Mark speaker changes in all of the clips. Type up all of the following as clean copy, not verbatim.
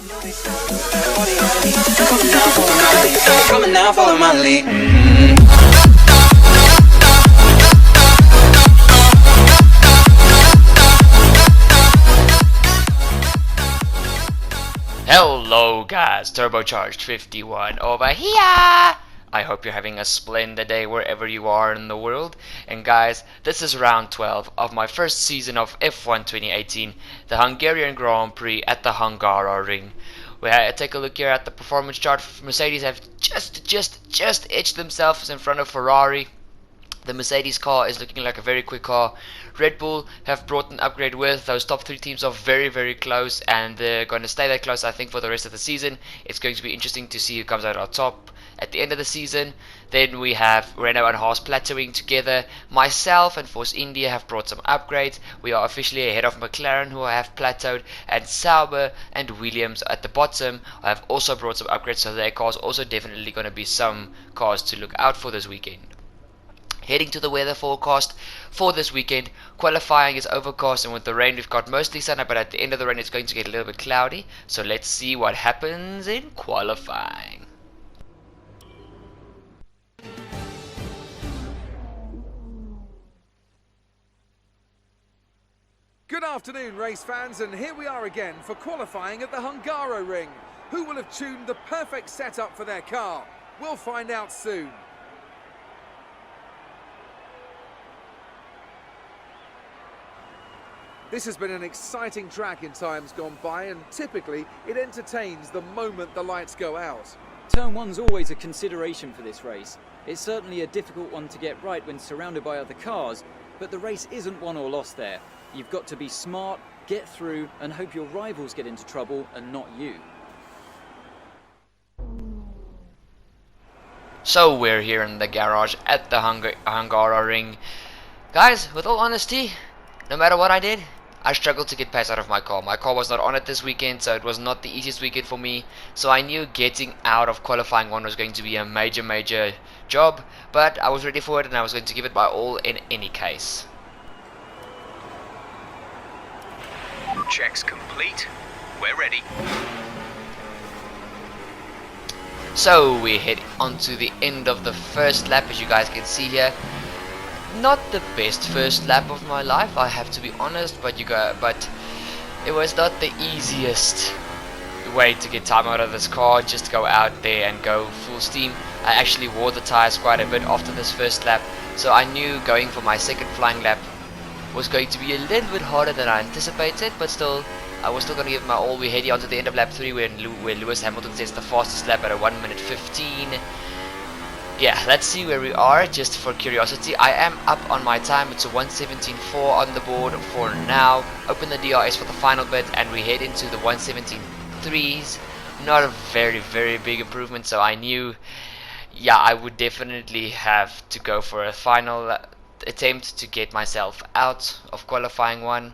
Speaker 1: Coming now, follow my lead.
Speaker 2: Hello guys, Turbocharged 51 over here! I hope you're having a splendid day wherever you are in the world. And guys, this is round 12 of my first season of F1 2018, the Hungarian Grand Prix at the Hungaroring. We take a look here at the performance chart. Mercedes have just edged themselves in front of Ferrari. The Mercedes car is looking like a very quick car. Red Bull have brought an upgrade with. Those top three teams are very close, and they're going to stay that close I think for the rest of the season. It's going to be interesting to see who comes out on top at the end of the season. Then we have Renault and Haas plateauing together. Myself and Force India have brought some upgrades. We are officially ahead of McLaren, who have plateaued, and Sauber and Williams at the bottom have also brought some upgrades, so their cars also definitely going to be some cars to look out for this weekend. Heading to the weather forecast for this weekend, qualifying is overcast, and with the rain we've got mostly sun, but at the end of the rain it's going to get a little bit cloudy. So let's see what happens in qualifying.
Speaker 3: Good afternoon, race fans, and here we are again for qualifying at the Hungaroring. Who will have tuned the perfect setup for their car? We'll find out soon. This has been an exciting track in times gone by, and typically it entertains the moment the lights go out.
Speaker 4: Turn 1's always a consideration for this race. It's certainly a difficult one to get right when surrounded by other cars, but the race isn't won or lost there. You've got to be smart, get through, and hope your rivals get into trouble and not you.
Speaker 2: So we're here in the garage at the Hungaroring. Guys, with all honesty, no matter what I did, I struggled to get pace out of my car. My car was not on it this weekend, so it was not the easiest weekend for me. So I knew getting out of qualifying 1 was going to be a major job, but I was ready for it and I was going to give it my all in any case.
Speaker 5: Checks complete. We're ready.
Speaker 2: So we head on to the end of the first lap, as you guys can see here. Not the best first lap of my life, I have to be honest, but it was not the easiest way to get time out of this car. Just go out there and go full steam. I actually wore the tires quite a bit after this first lap, so I knew going for my second flying lap was going to be a little bit harder than I anticipated, but still, I was still going to give my all. We head on to the end of lap 3 where Lewis Hamilton sets the fastest lap at a 1 minute 15. Yeah, let's see where we are, just for curiosity. I am up on my time. It's a 1:17.4 on the board for now. Open the DRS for the final bit, and we head into the 1:17.3s. Not a very big improvement, so I knew, yeah, I would definitely have to go for a final attempt to get myself out of qualifying 1.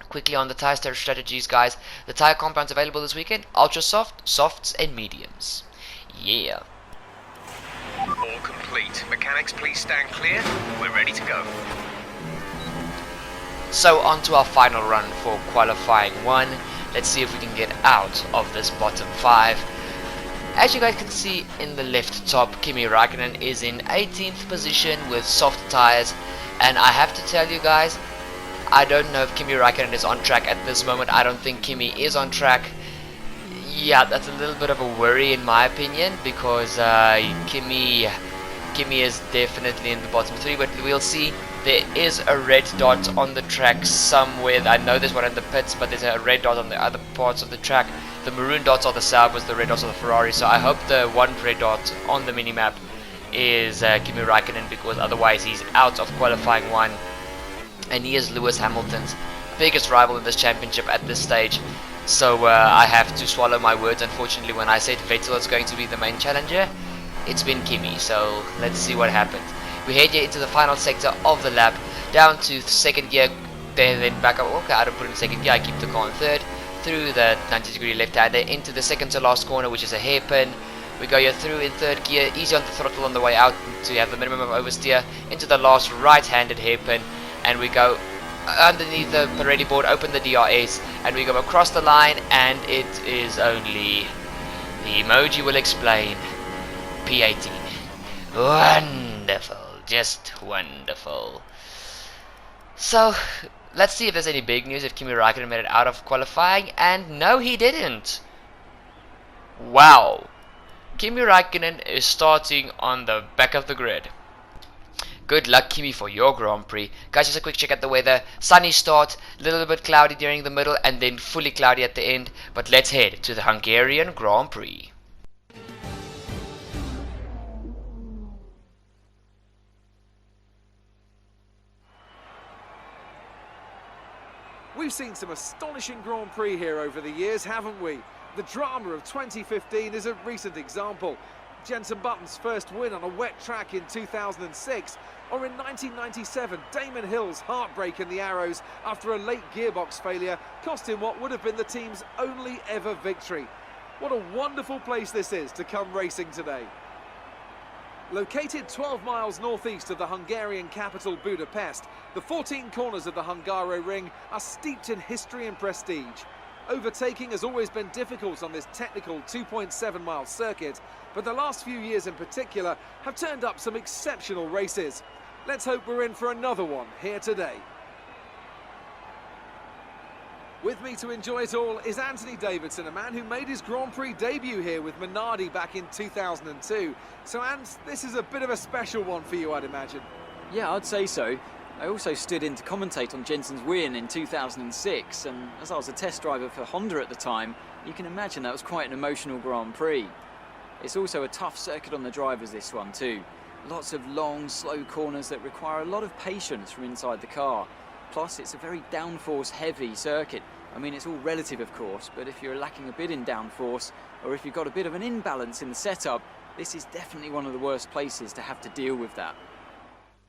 Speaker 2: Quickly on the tire strategies, guys. The tire compounds available this weekend: ultra soft, softs, and mediums. Yeah.
Speaker 5: All complete. Mechanics, please stand clear. We're ready to go.
Speaker 2: So on to our final run for qualifying 1. Let's see if we can get out of this bottom 5. As you guys can see in the left top, Kimi Räikkönen is in 18th position with soft tires, and I have to tell you guys, I don't know if Kimi Räikkönen is on track at this moment. I don't think Kimi is on track. Yeah, that's a little bit of a worry in my opinion, because Kimi is definitely in the bottom 3, but we'll see. There is a red dot on the track somewhere. I know there's one in the pits, but there's a red dot on the other parts of the track. The maroon dots are the Saubers, the red dots are the Ferrari, so I hope the one red dot on the minimap is Kimi Räikkönen, because otherwise he's out of qualifying 1, and he is Lewis Hamilton's biggest rival in this championship at this stage. So I have to swallow my words. Unfortunately, when I said Vettel is going to be the main challenger, it's been Kimi. So let's see what happens. We head here into the final sector of the lap, down to second gear, then back up. Okay, I don't put in second gear, I keep the car in third, through the 90-degree left-hander into the second to last corner, which is a hairpin. We go here through in third gear, easy on the throttle on the way out to have the minimum of oversteer, into the last right-handed hairpin, and we go underneath the parade board, open the DRS, and we go across the line, and it is only, the emoji will explain, P18. Wonderful, just wonderful. So, let's see if there's any big news if Kimi Raikkonen made it out of qualifying, and no, he didn't. Wow. Kimi Raikkonen is starting on the back of the grid. Good luck, Kimi, for your Grand Prix. Guys, just a quick check at the weather. Sunny start, a little bit cloudy during the middle, and then fully cloudy at the end. But let's head to the Hungarian Grand Prix.
Speaker 3: We've seen some astonishing Grand Prix here over the years, haven't we? The drama of 2015 is a recent example. Jenson Button's first win on a wet track in 2006, or in 1997, Damon Hill's heartbreak in the Arrows after a late gearbox failure cost him what would have been the team's only ever victory. What a wonderful place this is to come racing today. Located 12 miles northeast of the Hungarian capital Budapest, the 14 corners of the Hungaroring are steeped in history and prestige. Overtaking has always been difficult on this technical 2.7 mile circuit, but the last few years in particular have turned up some exceptional races. Let's hope we're in for another one here today. With me to enjoy it all is Anthony Davidson, a man who made his Grand Prix debut here with Minardi back in 2002. So, Ant, this is a bit of a special one for you, I'd imagine.
Speaker 4: Yeah, I'd say so. I also stood in to commentate on Jenson's win in 2006, and as I was a test driver for Honda at the time, you can imagine that was quite an emotional Grand Prix. It's also a tough circuit on the drivers, this one too. Lots of long, slow corners that require a lot of patience from inside the car. Plus, it's a very downforce heavy circuit. I mean, it's all relative, of course, but if you're lacking a bit in downforce, or if you've got a bit of an imbalance in the setup, this is definitely one of the worst places to have to deal with that.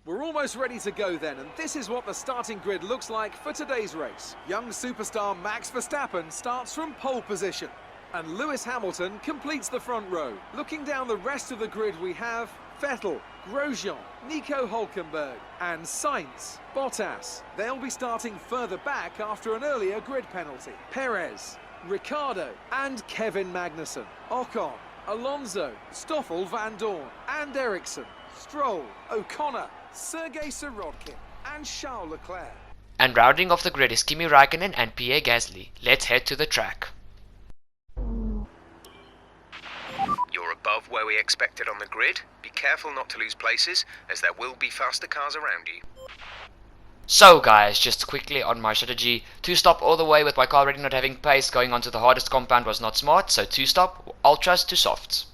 Speaker 3: We're almost ready to go then, and this is what the starting grid looks like for today's race. Young superstar Max Verstappen starts from pole position, and Lewis Hamilton completes the front row. Looking down the rest of the grid, we have Vettel, Grosjean, Nico Hülkenberg and Sainz, Bottas. They'll be starting further back after an earlier grid penalty. Perez, Ricciardo and Kevin Magnussen. Ocon, Alonso, Stoffel Van Dorn and Ericsson, Stroll, O'Connor, Sergei Sirotkin and Charles Leclerc.
Speaker 2: And rounding off the grid is Kimi Raikkonen and Pierre Gasly. Let's head to the track.
Speaker 5: You're above where we expected on the grid. Be careful not to lose places, as there will be faster cars around you.
Speaker 2: So guys, just quickly on my strategy, 2-stop all the way with my car already not having pace. Going onto the hardest compound was not smart, so 2-stop, ultras to softs.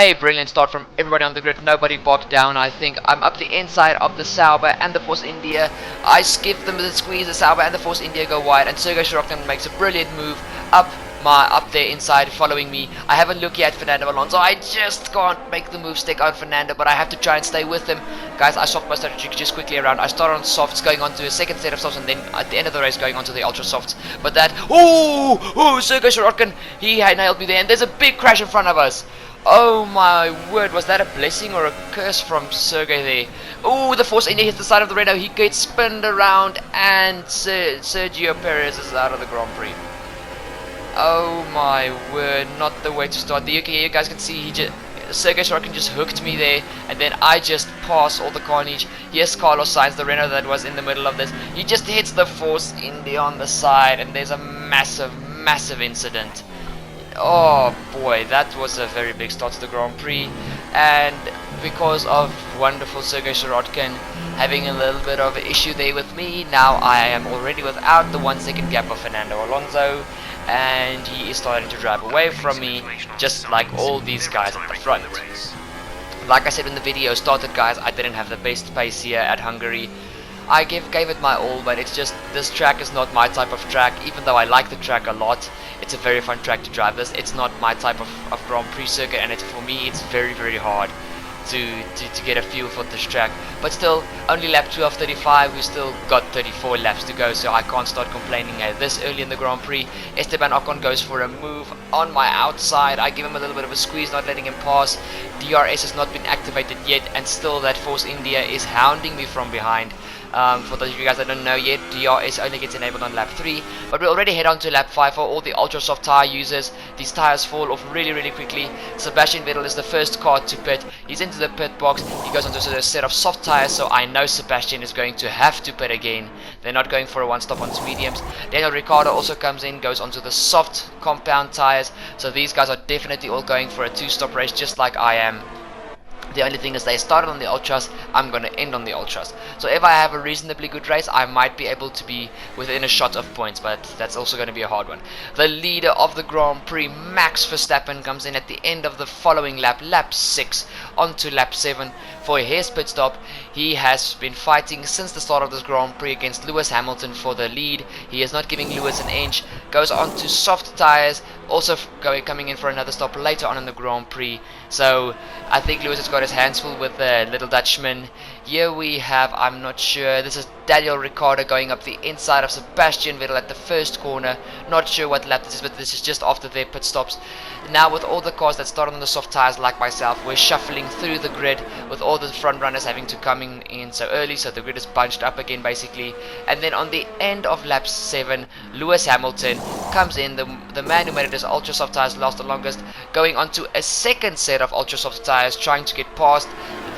Speaker 2: A brilliant start from everybody on the grid, nobody bogged down. I think I'm up the inside of the Sauber and the Force India. I skip them with a squeeze, the Sauber and the Force India go wide, and Sergei Sorokin makes a brilliant move up there inside, following me. I have a look here at Fernando Alonso. I just can't make the move stick on Fernando, but I have to try and stay with him. Guys, I swapped my strategy just quickly around. I started on softs, going on to a second set of softs, and then at the end of the race going on to the ultra softs. But that, Sergei Sorokin, he nailed me there, and there's a big crash in front of us. Oh my word, was that a blessing or a curse from Sergei there? Oh, the Force India hits the side of the Renault, he gets spinned around, and Sergio Perez is out of the Grand Prix. Oh my word, not the way to start. You guys can see Sergei Sorokin just hooked me there, and then I just pass all the carnage. Yes, Carlos Sainz, the Renault that was in the middle of this, he just hits the Force India on the side, and there's a massive incident. Oh boy, that was a very big start to the Grand Prix, and because of wonderful Sergei Sorokin having a little bit of an issue there with me, now I am already without the 1 second gap of Fernando Alonso, and he is starting to drive away from me, just like all these guys at the front. Like I said when the video started, guys, I didn't have the best pace here at Hungary. I gave it my all, but it's just, this track is not my type of track. Even though I like the track a lot, it's a very fun track to drive this. It's not my type of Grand Prix circuit, and for me it's very hard to get a feel for this track. But still, only lap 2 of 35, we still got 34 laps to go, so I can't start complaining this early in the Grand Prix. Esteban Ocon goes for a move on my outside. I give him a little bit of a squeeze, not letting him pass. DRS has not been activated yet, and still that Force India is hounding me from behind. For those of you guys that don't know yet, DRS only gets enabled on lap 3, but we already head on to lap 5 for all the ultra soft tire users. These tires fall off really quickly. Sebastian Vettel is the first car to pit. He's into the pit box. He goes onto a set of soft tires, so I know Sebastian is going to have to pit again. They're not going for a one stop onto mediums. Daniel Ricciardo also comes in, goes onto the soft compound tires, so these guys are definitely all going for a 2-stop race, just like I am. The only thing is, they started on the ultras, I'm going to end on the ultras. So if I have a reasonably good race, I might be able to be within a shot of points, but that's also going to be a hard one. The leader of the Grand Prix, Max Verstappen, comes in at the end of the following lap, lap 6, onto lap 7 for his pit stop. He has been fighting since the start of this Grand Prix against Lewis Hamilton for the lead. He is not giving Lewis an inch, goes on to soft tires, also coming in for another stop later on in the Grand Prix. So I think Lewis has got his hands full with the little Dutchman. Here we have, I'm not sure, this is Daniel Ricciardo going up the inside of Sebastian Vettel at the first corner. Not sure what lap this is, but this is just after their pit stops. Now with all the cars that started on the soft tires like myself, we're shuffling through the grid with all the front runners having to come in so early, so the grid is bunched up again basically. And then on the end of lap 7, Lewis Hamilton comes in, the man who made it his ultra soft tires last the longest, going onto a second set of ultra soft tires, trying to get past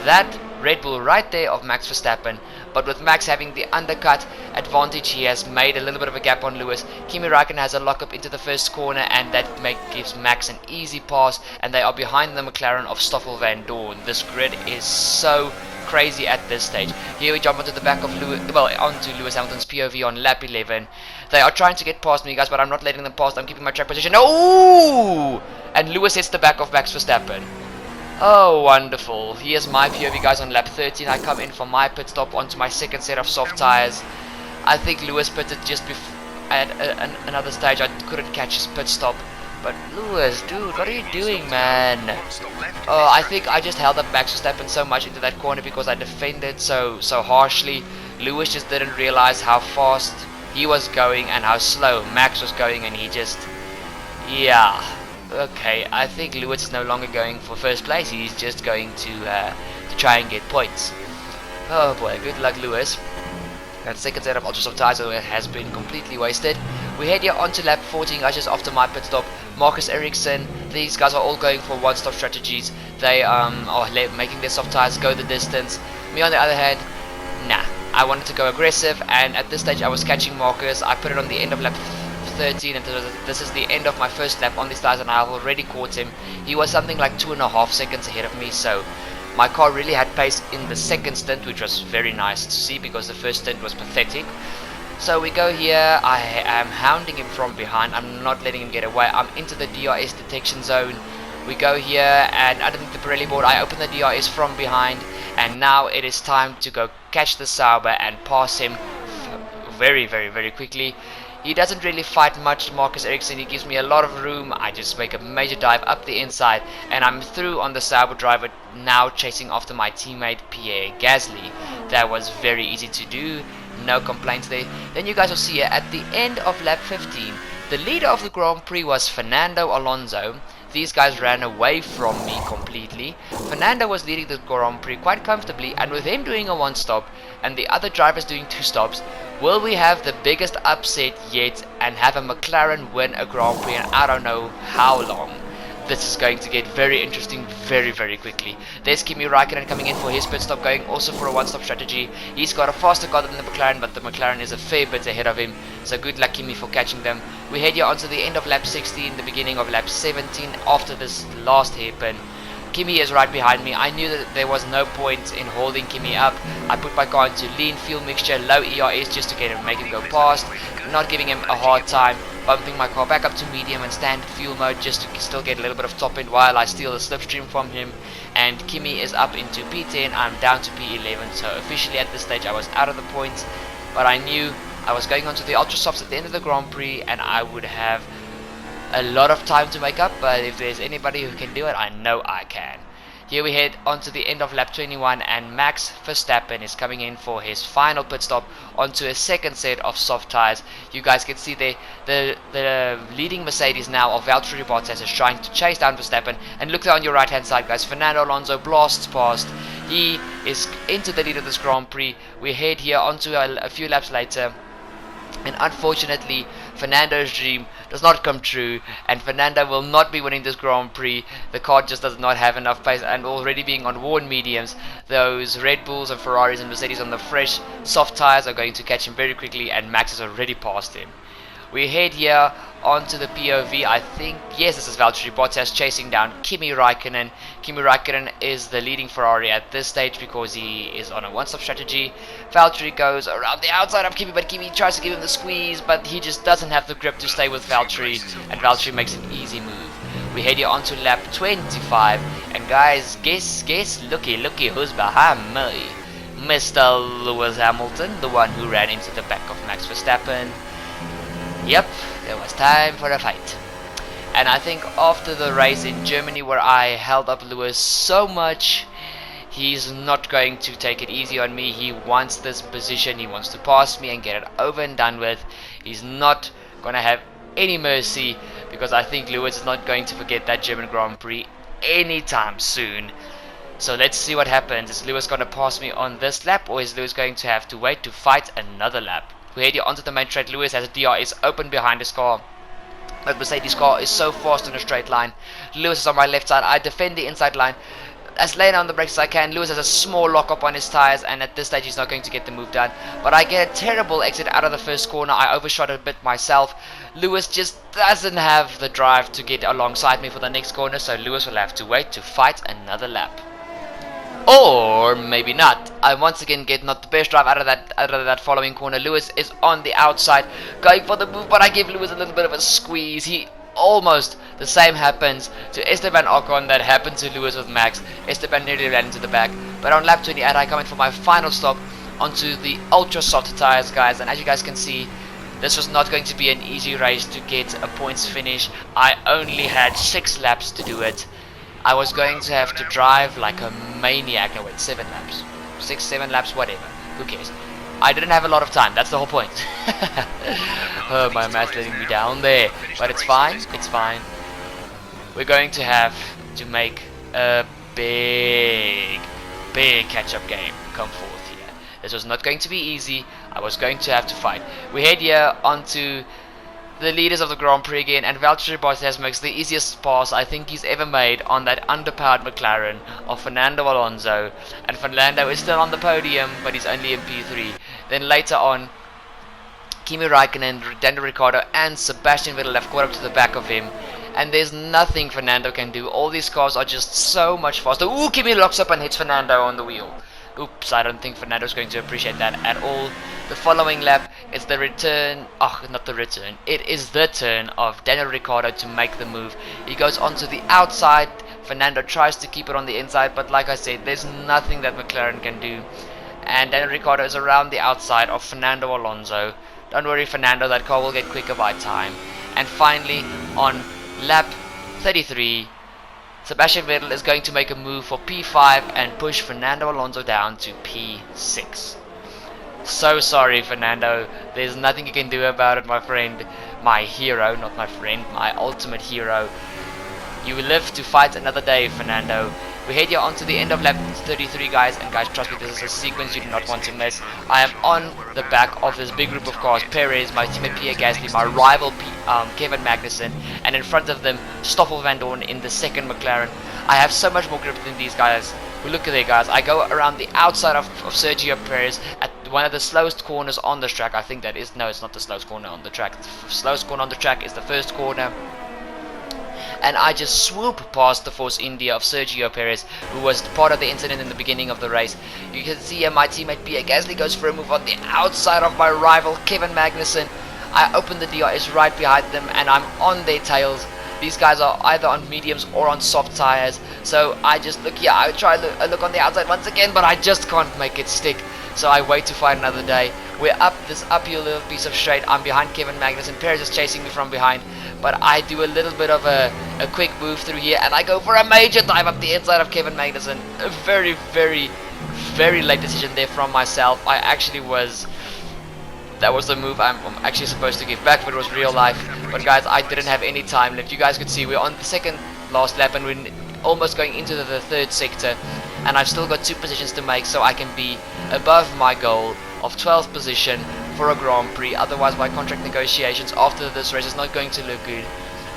Speaker 2: that Red Bull right there of Max Verstappen. But with Max having the undercut advantage, he has made a little bit of a gap on Lewis. Kimi Räikkönen has a lockup into the first corner, and that gives Max an easy pass, and they are behind the McLaren of Stoffel Van Dorn. This grid is so crazy at this stage. Here we jump onto the back of onto Lewis Hamilton's POV on lap 11. They are trying to get past me, guys, but I'm not letting them past. I'm keeping my track position. Oh! And Lewis hits the back of Max Verstappen. Oh, wonderful. Here's my POV, guys, on lap 13. I come in for my pit stop onto my second set of soft tires. I think Lewis pitted just before at another stage. I couldn't catch his pit stop. But Lewis, dude, what are you doing, man? Oh, I think I just held up Max Verstappen so much into that corner because I defended so harshly. Lewis just didn't realize how fast he was going and how slow Max was going, and he just... yeah. Okay, I think Lewis is no longer going for first place. He's just going to try and get points. Oh boy, good luck, Lewis. That second set of ultra soft tires has been completely wasted. We head here onto lap 14, guys, just after my pit stop. Marcus Ericsson, these guys are all going for one-stop strategies. They are making their soft tires go the distance. Me, on the other hand, nah. I wanted to go aggressive, and at this stage I was catching Marcus. I put it on the end of lap 13, and this is the end of my first lap on these tires, and I've already caught him. He was something like 2.5 seconds ahead of me, so my car really had pace in the second stint, which was very nice to see because the first stint was pathetic. So we go here. I am hounding him from behind. I'm not letting him get away. I'm into the DRS detection zone. We go here, and underneath the Pirelli board I open the DRS from behind, and now it is time to go catch the Sauber and pass him very quickly. He doesn't really fight much, Marcus Ericsson. He gives me a lot of room. I just make a major dive up the inside, and I'm through on the Sauber driver, now chasing after my teammate Pierre Gasly. That was very easy to do, no complaints there. Then you guys will see here at the end of lap 15, the leader of the Grand Prix was Fernando Alonso. These guys ran away from me completely. Fernando was leading the Grand Prix quite comfortably, and with him doing a 1-stop and the other drivers doing 2 stops, will we have the biggest upset yet and have a McLaren win a Grand Prix in I don't know how long? This is going to get very interesting very quickly. There's Kimi Raikkonen coming in for his pit stop, going also for a 1-stop strategy. He's got a faster car than the McLaren, but the McLaren is a fair bit ahead of him, so good luck Kimi for catching them. We head here onto the end of lap 16, the beginning of lap 17 after this last hairpin. Kimi is right behind me. I knew that there was no point in holding Kimi up. I put my car into lean fuel mixture, low ERS just to make him go past, not giving him a hard time, bumping my car back up to medium and standard fuel mode just to still get a little bit of top end while I steal the slipstream from him. And Kimi is up into P10, I'm down to P11, so officially at this stage I was out of the points, but I knew I was going onto the Ultra Softs at the end of the Grand Prix and I would have a lot of time to make up, but if there's anybody who can do it, I know I can. Here we head onto the end of lap 21, and Max Verstappen is coming in for his final pit stop onto a second set of soft tires. You guys can see there the leading Mercedes now of Valtteri Bottas is trying to chase down Verstappen, and look there on your right hand side guys, Fernando Alonso blasts past. He is into the lead of this Grand Prix. We head here onto a few laps later, and unfortunately Fernando's dream does not come true, and Fernando will not be winning this Grand Prix. The car just does not have enough pace, and already being on worn mediums, those Red Bulls and Ferraris and Mercedes on the fresh soft tires are going to catch him very quickly, and Max has already passed him. We head here onto the POV. I think, yes, this is Valtteri Bottas chasing down Kimi Raikkonen. Kimi Raikkonen is the leading Ferrari at this stage because he is on a 1-stop strategy. Valtteri goes around the outside of Kimi, but Kimi tries to give him the squeeze, but he just doesn't have the grip to stay with Valtteri, and Valtteri makes an easy move. We head here onto lap 25, and guys, guess, looky who's behind me. Mr. Lewis Hamilton, the one who ran into the back of Max Verstappen. Yep, it was time for a fight. And I think after the race in Germany where I held up Lewis so much, he's not going to take it easy on me. He wants this position, he wants to pass me and get it over and done with. He's not going to have any mercy, because I think Lewis is not going to forget that German Grand Prix anytime soon. So let's see what happens. Is Lewis going to pass me on this lap, or is Lewis going to have to wait to fight another lap? We head here onto the main track. Lewis has a DRS open behind his car. That Mercedes car is so fast in a straight line. Lewis is on my left side. I defend the inside line as late on the brakes as I can. Lewis has a small lock up on his tires, and at this stage he's not going to get the move done. But I get a terrible exit out of the first corner. I overshot a bit myself. Lewis just doesn't have the drive to get alongside me for the next corner, so Lewis will have to wait to fight another lap. Or maybe not. I once again get not the best drive out of that following corner. Lewis is on the outside going for the move, but I give Lewis a little bit of a squeeze. He almost, the same happens to Esteban Ocon that happened to Lewis with Max. Esteban nearly ran into the back, but on lap 28 I come in for my final stop onto the ultra soft tires guys, and as you guys can see, this was not going to be an easy race to get a points finish. I only had 6 laps to do it. I was going to have to drive like a maniac. No wait, 7 laps. 6, 7 laps, whatever. Who cares? I didn't have a lot of time, that's the whole point. Oh, my math's letting me down there. But it's fine, it's fine. We're going to have to make a big catch-up game come forth here. This was not going to be easy. I was going to have to fight. We head here onto the leaders of the Grand Prix again, and Valtteri Bottas makes the easiest pass I think he's ever made on that underpowered McLaren of Fernando Alonso, and Fernando is still on the podium, but he's only in P3. Then later on, Kimi Raikkonen, Daniel Ricciardo and Sebastian Vettel have caught up to the back of him, and there's nothing Fernando can do. All these cars are just so much faster. Ooh, Kimi locks up and hits Fernando on the wheel. Oops, I don't think Fernando's going to appreciate that at all. The following lap is the return, not the return, it is the turn of Daniel Ricciardo to make the move. He goes onto the outside, Fernando tries to keep it on the inside, but like I said, there's nothing that McLaren can do. And Daniel Ricciardo is around the outside of Fernando Alonso. Don't worry Fernando, that car will get quicker by time. And finally, on lap 33, Sebastian Vettel is going to make a move for P5 and push Fernando Alonso down to P6. So sorry Fernando, there's nothing you can do about it, my friend. My hero, not my friend, my ultimate hero. You will live to fight another day, Fernando. We head here on to the end of lap 33, guys, and guys, trust me, this is a sequence you do not want to miss. I am on the back of this big group of cars: Perez, my teammate Pierre Gasly, my rival Kevin Magnussen, and in front of them Stoffel Van Dorn in the second McLaren. I have so much more grip than these guys. Look at there, guys. I go around the outside of Sergio Perez at one of the slowest corners on the track. I think that is, no, it's not the slowest corner on the track. The slowest corner on the track is the first corner. And I just swoop past the Force India of Sergio Perez, who was part of the incident in the beginning of the race. You can see here my teammate Pierre Gasly goes for a move on the outside of my rival Kevin Magnussen. I open the DRS right behind them and I'm on their tails. These guys are either on mediums or on soft tires. So I just look here, I try to look on the outside once again, but I just can't make it stick. So I wait to fight another day. We're up this uphill little piece of straight. I'm behind Kevin Magnussen. Perez is chasing me from behind. But I do a little bit of a quick move through here and I go for a major dive up the inside of Kevin Magnussen. A very, very, very late decision there from myself. That was the move I'm actually supposed to give back if it was real life. But guys, I didn't have any time left. You guys could see we're on the second last lap and we're almost going into the third sector. And I've still got 2 positions to make so I can be above my goal of 12th position for a Grand Prix. Otherwise my contract negotiations after this race is not going to look good.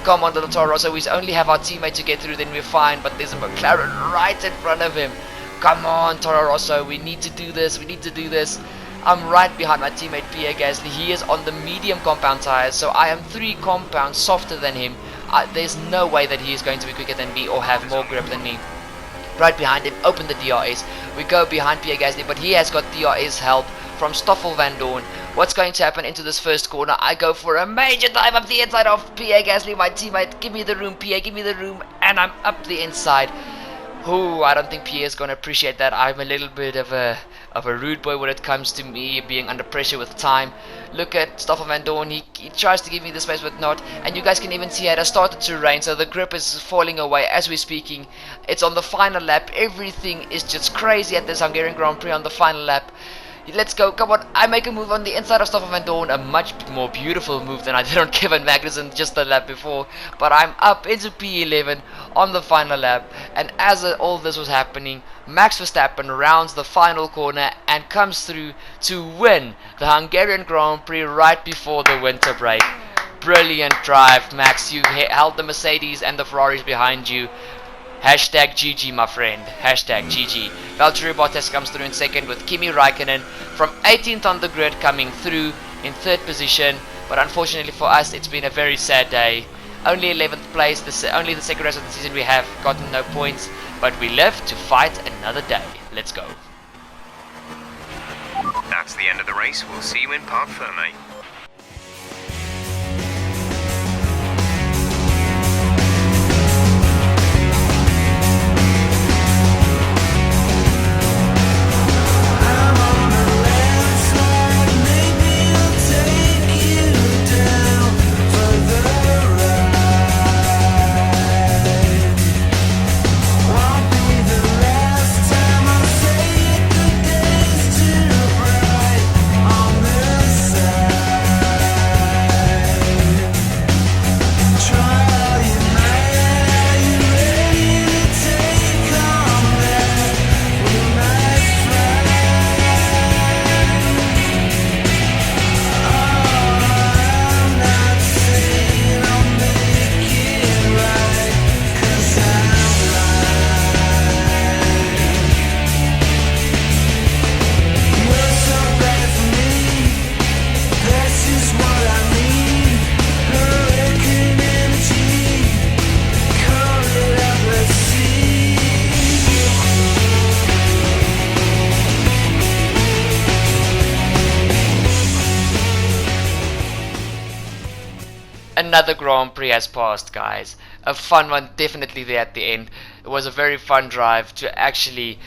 Speaker 2: Come on, little Toro Rosso, we only have our teammate to get through, then we're fine, but there's a McLaren right in front of him. Come on, Toro Rosso, we need to do this, I'm right behind my teammate Pierre Gasly. He is on the medium compound tires, so I am 3 compounds softer than him. There's no way that he is going to be quicker than me or have more grip than me. Right behind him, open the DRS. We go behind Pierre Gasly, but he has got DRS help from Stoffel Van Dorn. What's going to happen into this first corner? I go for a major dive up the inside of Pierre Gasly, my teammate. Give me the room, Pierre, give me the room. And I'm up the inside. Ooh, I don't think Pierre's going to appreciate that. I'm a little bit of a rude boy when it comes to me being under pressure with time. Look at Stoffel Van Dorn, he tries to give me the space but not. And you guys can even see it has started to rain, so the grip is falling away as we're speaking. It's on the final lap. Everything is just crazy at this Hungarian Grand Prix on the final lap. Let's go, come on. I make a move on the inside of Stoffel Van Dorn, a much more beautiful move than I did on Kevin Magnussen just the lap before. But I'm up into P11 on the final lap, and as all this was happening, Max Verstappen rounds the final corner and comes through to win the Hungarian Grand Prix right before the winter break. Brilliant drive, Max. You held the Mercedes and the Ferraris behind you. Hashtag GG, my friend. Hashtag GG. Valtteri Bottas comes through in second with Kimi Raikkonen from 18th on the grid coming through in third position. But unfortunately for us, it's been a very sad day. Only 11th place, only the second race of the season we have gotten no points. But we live to fight another day. Let's go.
Speaker 5: That's the end of the race. We'll see you in Parc Fermé.
Speaker 1: Side.
Speaker 2: another Grand Prix has passed, guys. A fun one, definitely there at the end. It was a very fun drive to actually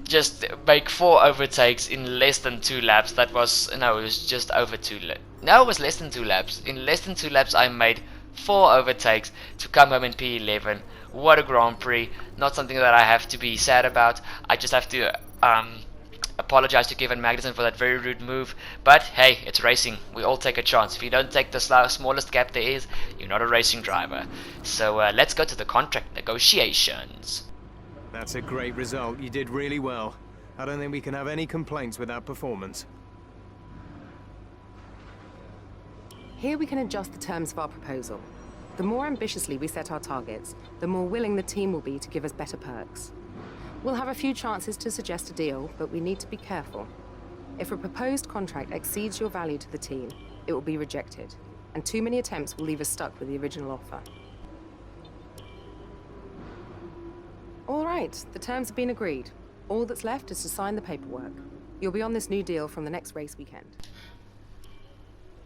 Speaker 2: just make 4 overtakes in less than 2 laps. That was, no, it was just over 2 laps. No, it was less than 2 laps. In less than 2 laps I made 4 overtakes to come home in P11. What a Grand Prix. Not something that I have to be sad about. I just have to apologize to Kevin Magnussen for that very rude move. But hey, it's racing. We all take a chance. If you don't take the smallest gap there is, you're not a racing driver. So let's go to the contract negotiations.
Speaker 6: That's a great result. You did really well. I don't think we can have any complaints with that performance.
Speaker 7: Here we can adjust the terms of our proposal. The more ambitiously we set our targets, the more willing the team will be to give us better perks. We'll have a few chances to suggest a deal, but we need to be careful. If a proposed contract exceeds your value to the team, it will be rejected, and too many attempts will leave us stuck with the original offer. All right, the terms have been agreed. All that's left is to sign the paperwork. You'll be on this new deal from the next race weekend.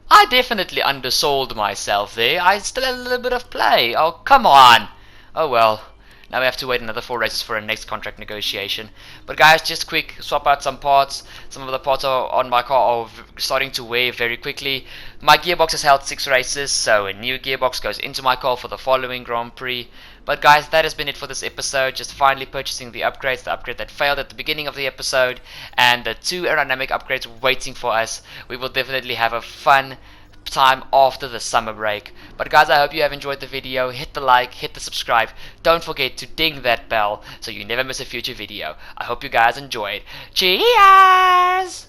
Speaker 2: I definitely undersold myself there. I still had a little bit of play. Oh, come on. Oh well. Now we have to wait another 4 races for a next contract negotiation. But guys, just quick, swap out some parts. Some of the parts on my car are starting to wear very quickly. My gearbox has held 6 races, so a new gearbox goes into my car for the following Grand Prix. But guys, that has been it for this episode. Just finally purchasing the upgrades. The upgrade that failed at the beginning of the episode, and the 2 aerodynamic upgrades waiting for us. We will definitely have a fun time after the summer break. But guys, I hope you have enjoyed the video. Hit the like, hit the subscribe. Don't forget to ding that bell so you never miss a future video. I hope you guys enjoyed. Cheers!